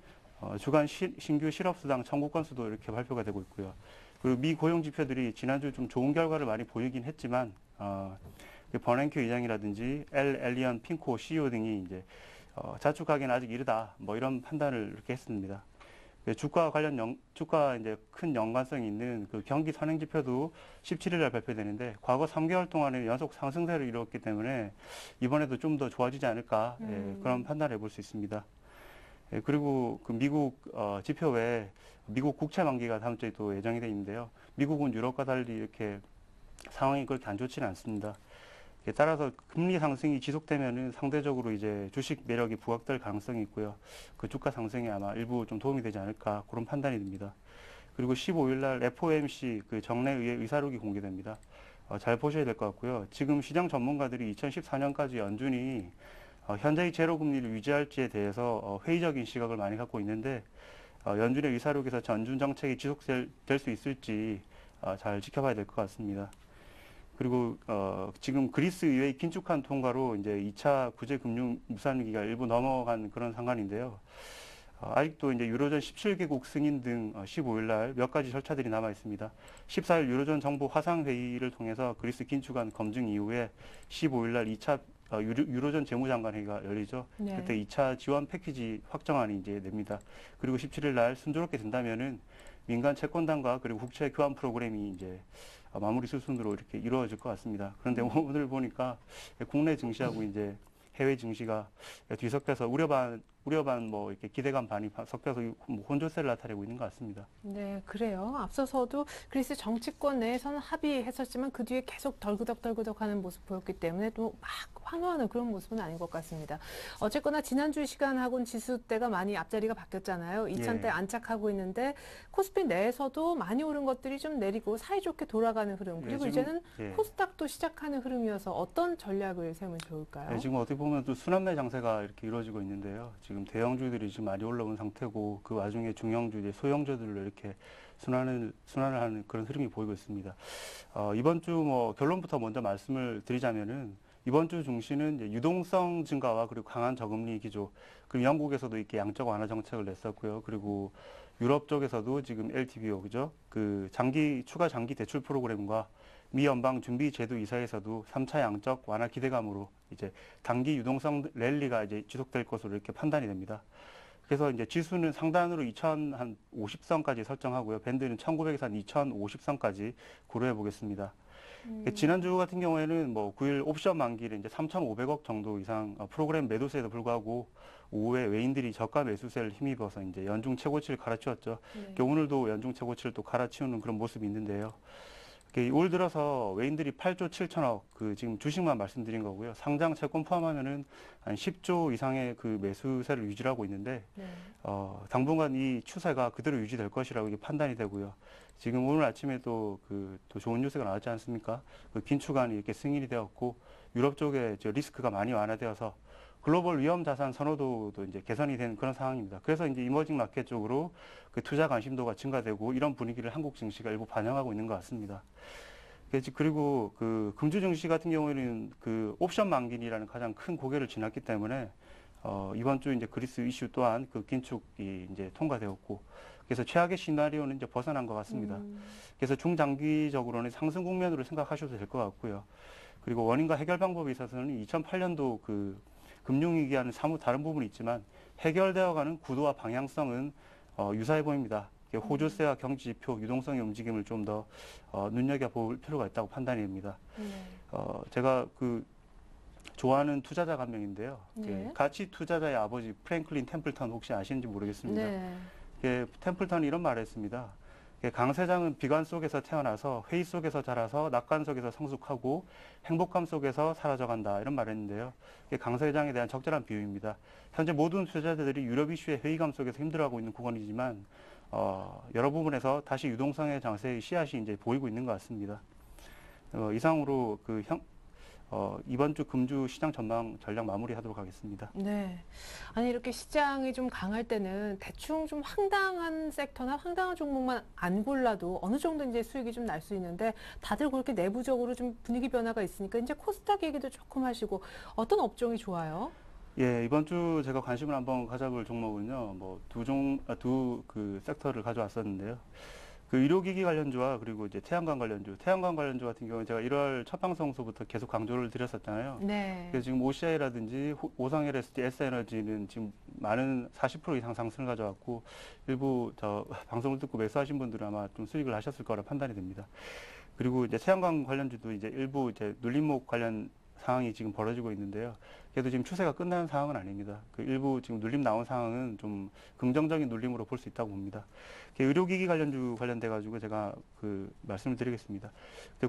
주간 신규 실업수당 청구 건수도 이렇게 발표가 되고 있고요. 그리고 미 고용 지표들이 지난주 좀 좋은 결과를 많이 보이긴 했지만 버냉큐 의장이라든지 엘리언 핑코 CEO 등이 이제 자축하기는 아직 이르다 뭐 이런 판단을 이렇게 했습니다. 주가 이제 큰 연관성이 있는 그 경기 선행 지표도 17일 날 발표되는데 과거 3개월 동안에 연속 상승세를 이루었기 때문에 이번에도 좀 더 좋아지지 않을까 그런 판단을 해볼 수 있습니다. 그리고 그 미국 지표 외에 미국 국채 만기가 다음 주에 또 예정이 되어 있는데요. 미국은 유럽과 달리 이렇게 상황이 그렇게 안 좋지는 않습니다. 따라서 금리 상승이 지속되면은 상대적으로 이제 주식 매력이 부각될 가능성이 있고요. 그 주가 상승에 아마 일부 좀 도움이 되지 않을까 그런 판단이 듭니다. 그리고 15일 날 FOMC 그 정례의회 의사록이 공개됩니다. 잘 보셔야 될 것 같고요. 지금 시장 전문가들이 2014년까지 연준이 현재의 제로 금리를 유지할지에 대해서 회의적인 시각을 많이 갖고 있는데 연준의 의사록에서 연준 정책이 지속될 수 있을지 잘 지켜봐야 될 것 같습니다. 그리고 지금 그리스 의회의 긴축한 통과로 이제 2차 구제 금융 무산위기가 일부 넘어간 그런 상황인데요. 아직도 이제 유로존 17개국 승인 등 15일 날 몇 가지 절차들이 남아 있습니다. 14일 유로존 정부 화상 회의를 통해서 그리스 긴축안 검증 이후에 15일 날 2차 유로존 재무장관 회의가 열리죠. 네. 그때 2차 지원 패키지 확정안이 이제 냅니다. 그리고 17일 날 순조롭게 된다면은 민간 채권단과 그리고 국채 교환 프로그램이 이제 마무리 수순으로 이렇게 이루어질 것 같습니다. 그런데 오늘 보니까 국내 증시하고 이제 해외 증시가 뒤섞여서 우려 반 뭐 이렇게 기대감 반이 섞여서 뭐 혼조세를 나타내고 있는 것 같습니다. 네, 그래요. 앞서서도 그리스 정치권 내에서는 합의했었지만 그 뒤에 계속 덜그덕하는 모습 보였기 때문에 또 막 환호하는 그런 모습은 아닌 것 같습니다. 어쨌거나 지난주 시간하고는 지수대가 많이 앞자리가 바뀌었잖아요. 2000대 안착하고 있는데 코스피 내에서도 많이 오른 것들이 좀 내리고 사이좋게 돌아가는 흐름. 그리고 이제는 코스닥도 시작하는 흐름이어서 어떤 전략을 세우면 좋을까요? 네, 지금 어떻게 보면 또 순환매 장세가 이렇게 이루어지고 있는데요. 지금 대형주들이 지금 많이 올라온 상태고 그 와중에 중형주, 소형주들로 이렇게 순환을 하는 그런 흐름이 보이고 있습니다. 이번 주 뭐 결론부터 먼저 말씀을 드리자면은 이번 주 중시는 이제 유동성 증가와 그리고 강한 저금리 기조, 그리고 영국에서도 이렇게 양적 완화 정책을 냈었고요. 그리고 유럽 쪽에서도 지금 LTVO, 그죠? 그 추가 장기 대출 프로그램과 미 연방 준비 제도 이사에서도 3차 양적 완화 기대감으로 이제 단기 유동성 랠리가 이제 지속될 것으로 이렇게 판단이 됩니다. 그래서 이제 지수는 상단으로 2050선까지 설정하고요. 밴드는 1900에서 한 2050선까지 고려해 보겠습니다. 지난주 같은 경우에는 뭐 9일 옵션 만기를 이제 3,500억 정도 이상 프로그램 매도세에도 불구하고 오후에 외인들이 저가 매수세를 힘입어서 이제 연중 최고치를 갈아치웠죠. 네. 오늘도 연중 최고치를 또 갈아치우는 그런 모습이 있는데요. 올 들어서 외인들이 8조 7천억 그 지금 주식만 말씀드린 거고요. 상장 채권 포함하면은 한 10조 이상의 그 매수세를 유지하고 있는데 네. 당분간 이 추세가 그대로 유지될 것이라고 이게 판단이 되고요. 지금 오늘 아침에 또 좋은 뉴스가 나왔지 않습니까? 그 긴축안이 이렇게 승인이 되었고 유럽 쪽에 리스크가 많이 완화되어서 글로벌 위험 자산 선호도도 이제 개선이 된 그런 상황입니다. 그래서 이제 이머징 마켓 쪽으로 그 투자 관심도가 증가되고 이런 분위기를 한국 증시가 일부 반영하고 있는 것 같습니다. 그리고 그 금주 증시 같은 경우에는 그 옵션 만기이라는 가장 큰 고개를 지났기 때문에 이번 주 이제 그리스 이슈 또한 그 긴축이 이제 통과되었고 그래서 최악의 시나리오는 이제 벗어난 것 같습니다. 그래서 중장기적으로는 상승 국면으로 생각하셔도 될 것 같고요. 그리고 원인과 해결 방법에 있어서는 2008년도 그 금융위기와는 사뭇 다른 부분이 있지만 해결되어가는 구도와 방향성은 유사해 보입니다. 호주세와 경기 지표, 유동성의 움직임을 좀 더 눈여겨볼 필요가 있다고 판단이 됩니다. 제가 좋아하는 투자자가 한 명인데요. 네. 가치 투자자의 아버지 프랭클린 템플턴 혹시 아시는지 모르겠습니다. 네. 템플턴이 이런 말을 했습니다. 강 세장은 비관 속에서 태어나서 회의 속에서 자라서 낙관 속에서 성숙하고 행복감 속에서 사라져간다 이런 말을 했는데요. 강 세장에 대한 적절한 비유입니다. 현재 모든 투자자들이 유럽 이슈의 회의감 속에서 힘들어하고 있는 구간이지만 여러 부분에서 다시 유동성의 장세의 씨앗이 이제 보이고 있는 것 같습니다. 이상으로 이번 주 금주 시장 전망 전략 마무리하도록 하겠습니다. 네. 아니 이렇게 시장이 좀 강할 때는 대충 좀 황당한 섹터나 황당한 종목만 안 골라도 어느 정도 이제 수익이 좀 날 수 있는데 다들 그렇게 내부적으로 좀 분위기 변화가 있으니까 이제 코스닥 얘기도 조금 하시고 어떤 업종이 좋아요? 예, 이번 주 제가 관심을 한번 가져볼 종목은요, 두 섹터를 가져왔었는데요. 의료기기 관련주와 그리고 이제 태양광 관련주 같은 경우는 제가 1월 첫 방송서부터 계속 강조를 드렸었잖아요. 네. 그래서 지금 OCI라든지 오성 LSD, S에너지는 지금 많은 40% 이상 상승을 가져왔고 일부 방송을 듣고 매수하신 분들은 아마 좀 수익을 하셨을 거라 판단이 됩니다. 그리고 이제 태양광 관련주도 이제 일부 이제 눌림목 관련 상황이 지금 벌어지고 있는데요. 그래도 지금 추세가 끝나는 상황은 아닙니다. 일부 지금 눌림 나온 상황은 좀 긍정적인 눌림으로 볼 수 있다고 봅니다. 의료기기 관련주 관련돼 가지고 제가 말씀을 드리겠습니다.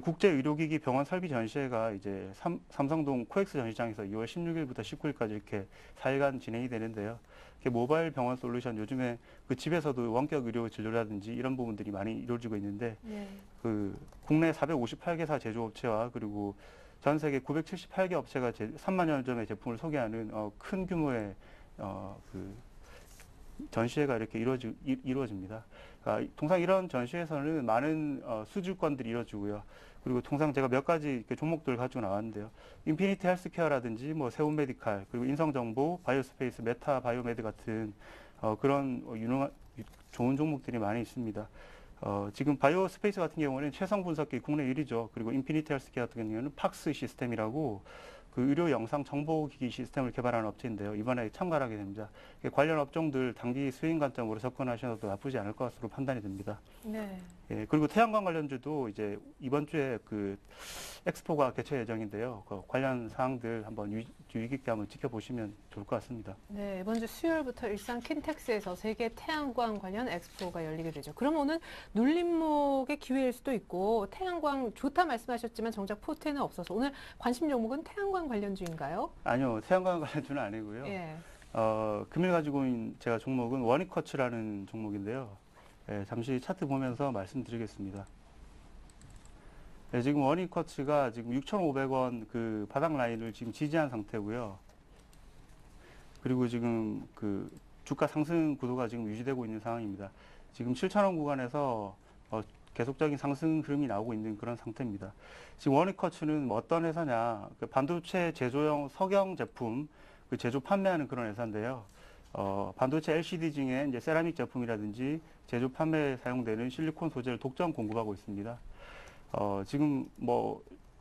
국제 의료기기 병원 설비 전시회가 이제 삼성동 코엑스 전시장에서 2월 16일부터 19일까지 이렇게 4일간 진행이 되는데요. 모바일 병원 솔루션 요즘에 집에서도 원격 의료 진료라든지 이런 부분들이 많이 이루어지고 있는데 네. 국내 458개사 제조업체와 그리고 전 세계 978개 업체가 3만여 점의 제품을 소개하는 큰 규모의 전시회가 이렇게 이루어집니다. 통상 이런 전시회에서는 많은 수주권들이 이루어지고요. 그리고 통상 제가 몇 가지 종목들을 가지고 나왔는데요. 인피니티 헬스케어라든지 세움 메디칼, 그리고 인성정보, 바이오스페이스, 메타 바이오메드 같은 그런 유능한 좋은 종목들이 많이 있습니다. 지금 바이오스페이스 같은 경우는 최성 분석기 국내 1위죠. 그리고 인피니티 헬스케어 같은 경우는 팍스 시스템이라고 의료 영상 정보기기 시스템을 개발하는 업체인데요. 이번에 참가를 하게 됩니다. 관련 업종들 단기 수익 관점으로 접근하셔도 나쁘지 않을 것으로 판단이 됩니다. 네. 예, 그리고 태양광 관련주도 이제 이번 주에 엑스포가 개최 예정인데요. 관련 사항들 한번 유의 깊게 한번 지켜보시면 좋을 것 같습니다. 네, 이번 주 수요일부터 일산 킨텍스에서 세계 태양광 관련 엑스포가 열리게 되죠. 그럼 오늘 눌림목의 기회일 수도 있고 태양광 좋다 말씀하셨지만 정작 포트에는 없어서 오늘 관심 종목은 태양광 관련주인가요? 아니요, 태양광 관련주는 아니고요. 예. 금일 가지고 있는 제가 종목은 원익커츠라는 종목인데요. 예, 잠시 차트 보면서 말씀드리겠습니다. 네, 지금 원익커츠가 지금 6,500원 바닥 라인을 지금 지지한 상태고요. 그리고 지금 주가 상승 구도가 지금 유지되고 있는 상황입니다. 지금 7,000원 구간에서 계속적인 상승 흐름이 나오고 있는 그런 상태입니다. 지금 원익커츠는 어떤 회사냐? 반도체 제조용 석영 제품 제조 판매하는 그런 회사인데요. 반도체 LCD 중에 이제 세라믹 제품이라든지 제조 판매에 사용되는 실리콘 소재를 독점 공급하고 있습니다. 지금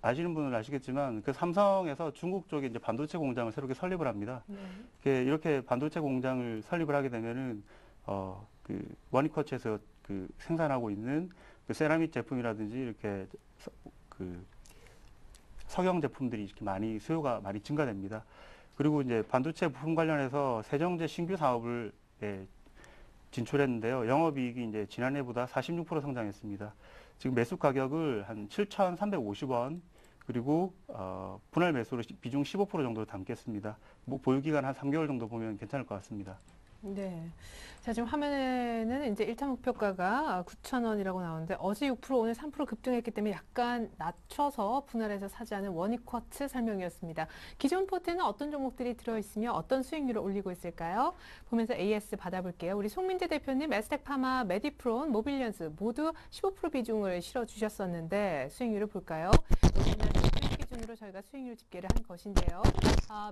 아시는 분은 아시겠지만 삼성에서 중국 쪽에 이제 반도체 공장을 새롭게 설립을 합니다. 네. 이렇게 반도체 공장을 설립을 하게 되면은 원익커츠에서 생산하고 있는 세라믹 제품이라든지 이렇게 석영 제품들이 이렇게 수요가 많이 증가됩니다. 그리고 이제 반도체 부품 관련해서 세정제 신규 사업을 진출했는데요. 영업이익이 이제 지난해보다 46% 성장했습니다. 지금 매수 가격을 한 7,350원 그리고 분할 매수로 비중 15% 정도로 담겠습니다. 보유 기간 한 3개월 정도 보면 괜찮을 것 같습니다. 네. 자, 지금 화면에는 이제 1차 목표가가 9,000원이라고 나오는데 어제 6% 오늘 3% 급등했기 때문에 약간 낮춰서 분할해서 사지하는 원익쿼츠 설명이었습니다. 기존 포트에는 어떤 종목들이 들어있으며 어떤 수익률을 올리고 있을까요? 보면서 AS 받아볼게요. 우리 송민재 대표님, 에스텍파마, 메디프론, 모빌리언스 모두 15% 비중을 실어주셨었는데 수익률을 볼까요? 지난 수익 기준으로 저희가 수익률 집계를 한 것인데요.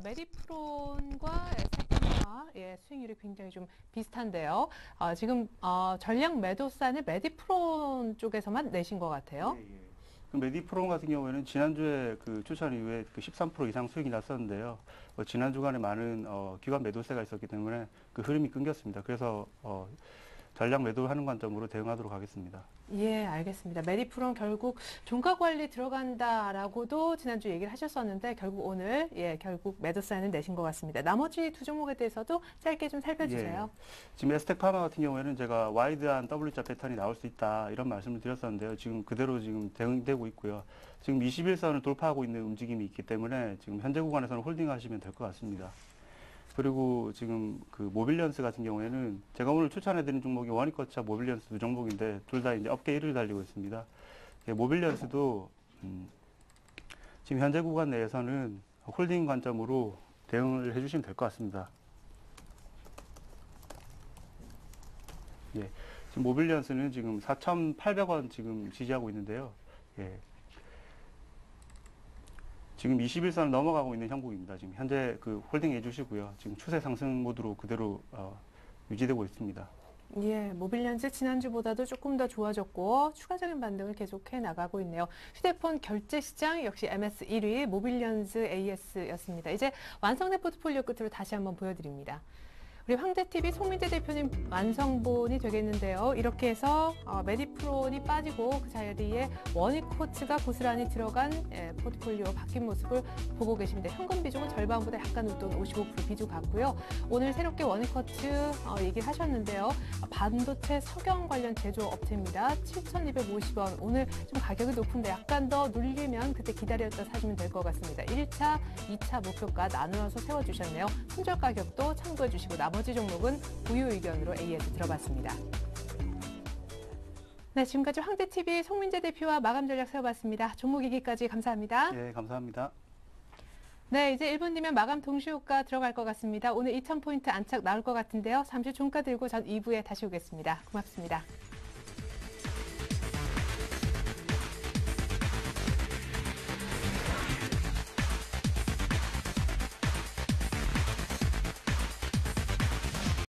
메디프론과 에스텍파마 수익률이 굉장히 좀 비슷한데요. 지금 전략 매도산을 메디프론 쪽에서만 내신 것 같아요. 예. 메디프론 같은 경우에는 지난주에 추천 이후에 13% 이상 수익이 났었는데요. 지난 주간에 많은 기관 매도세가 있었기 때문에 흐름이 끊겼습니다. 그래서 전략 매도하는 관점으로 대응하도록 하겠습니다. 예, 알겠습니다. 메디프론 결국 종가 관리 들어간다라고도 지난주 얘기를 하셨었는데 결국 오늘 결국 매도 사인을 내신 것 같습니다. 나머지 두 종목에 대해서도 짧게 좀 살펴주세요. 지금 에스텍파마 같은 경우에는 제가 와이드한 W자 패턴이 나올 수 있다 이런 말씀을 드렸었는데요. 지금 그대로 지금 대응되고 있고요. 지금 21선을 돌파하고 있는 움직임이 있기 때문에 지금 현재 구간에서는 홀딩하시면 될 것 같습니다. 그리고 지금 그 모빌리언스 같은 경우에는 제가 오늘 추천해드린 종목이 원익거차 모빌리언스 두 종목인데 둘 다 이제 업계 1위를 달리고 있습니다. 모빌리언스도 지금 현재 구간 내에서는 홀딩 관점으로 대응을 해주시면 될 것 같습니다. 예, 지금 모빌리언스는 지금 4,800원 지금 지지하고 있는데요. 예. 지금 21선을 넘어가고 있는 형국입니다. 지금 현재 그 홀딩 해주시고요. 지금 추세 상승 모드로 그대로 유지되고 있습니다. 예, 모빌리언스 지난주보다도 조금 더 좋아졌고 추가적인 반등을 계속해 나가고 있네요. 휴대폰 결제 시장 역시 MS 1위 모빌리언스 AS였습니다. 이제 완성된 포트폴리오 끝으로 다시 한번 보여드립니다. 우리 황제TV 송민재 대표님 완성본이 되겠는데요. 이렇게 해서 메디프론이 빠지고 그 자리에 원익코츠가 고스란히 들어간 포트폴리오 바뀐 모습을 보고 계십니다. 현금 비중은 절반보다 약간 웃돈 55% 비중 같고요. 오늘 새롭게 원익코츠 얘기를 하셨는데요. 반도체 석영 관련 제조업체입니다. 7,250원. 오늘 좀 가격이 높은데 약간 더 눌리면 그때 기다렸다 사시면 될 것 같습니다. 1차, 2차 목표가 나누어서 세워주셨네요. 손절 가격도 참고해 주시고 나머지 종목은 보유 의견으로 AS 들어봤습니다. 네, 지금까지 황제TV 송민재 대표와 마감 전략 세워봤습니다. 종목 얘기까지 감사합니다. 예, 감사합니다. 네, 이제 1분 뒤면 마감 동시효과 들어갈 것 같습니다. 오늘 2,000포인트 안착 나올 것 같은데요. 잠시 종가 들고 전 2부에 다시 오겠습니다. 고맙습니다.